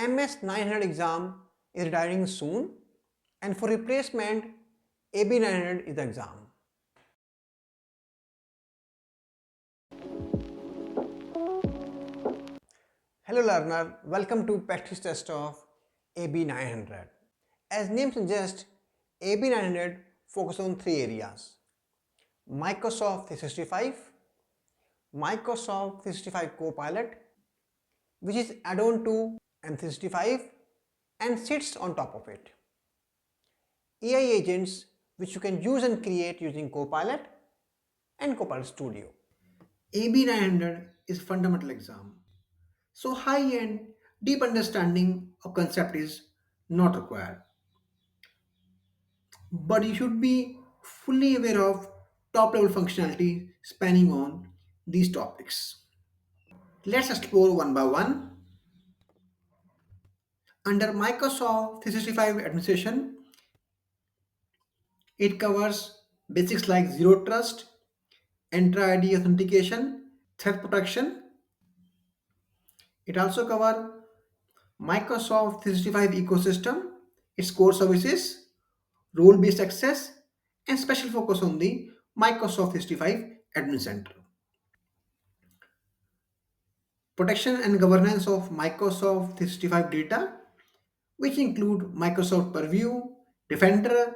MS-900 exam is retiring soon, and for replacement, AB-900 is the exam. Hello learner, welcome to practice test of AB-900. As name suggests, AB-900 focuses on three areas: Microsoft 365, Microsoft 365 Copilot, which is add-on to M365 and sits on top of it, AI agents which you can use and create using Copilot and Copilot Studio. AB-900 is a fundamental exam, so high-end, deep understanding of concept is not required. But you should be fully aware of top-level functionality spanning on these topics. Let's explore one by one. Under Microsoft 365 administration, it covers basics like zero trust, Entra ID authentication, threat protection. It also covers Microsoft 365 ecosystem, its core services, role-based access, and special focus on the Microsoft 365 Admin Center. Protection and governance of Microsoft 365 data, which include Microsoft Purview, Defender,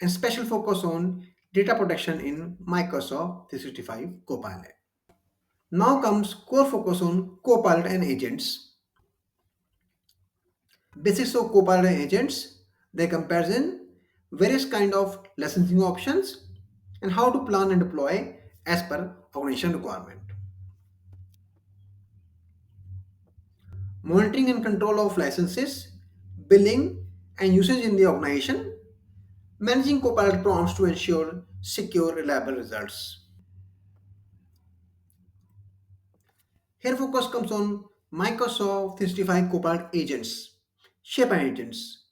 and special focus on data protection in Microsoft 365 Copilot. Now comes core focus on Copilot and agents. Basics of Copilot and agents, their comparison, various kind of licensing options, and how to plan and deploy as per organization requirement. Monitoring and control of licenses, billing, and usage in the organization, managing Copilot prompts to ensure secure, reliable results. Here focus comes on Microsoft 365 Copilot agents, shape and agents,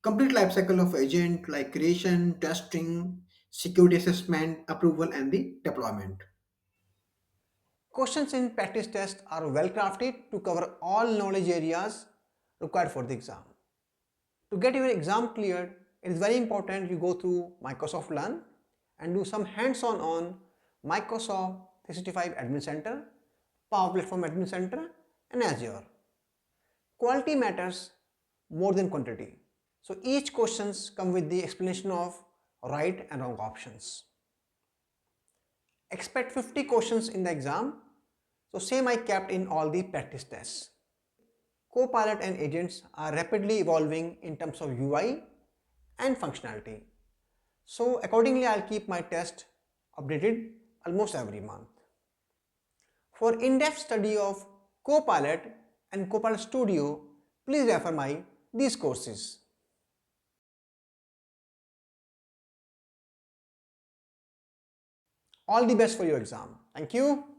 complete lifecycle of agent like creation, testing, security assessment, approval, and the deployment. Questions in practice test are well crafted to cover all knowledge areas required for the exam. To get your exam cleared, it is very important you go through Microsoft Learn and do some hands-on on Microsoft 365 Admin Center, Power Platform Admin Center, and Azure. Quality matters more than quantity. So each questions come with the explanation of right and wrong options. Expect 50 questions in the exam, so same I kept in all the practice tests. Copilot and agents are rapidly evolving in terms of UI and functionality. So accordingly, I'll keep my test updated almost every month. For in-depth study of Copilot and Copilot Studio, please refer these courses. All the best for your exam. Thank you.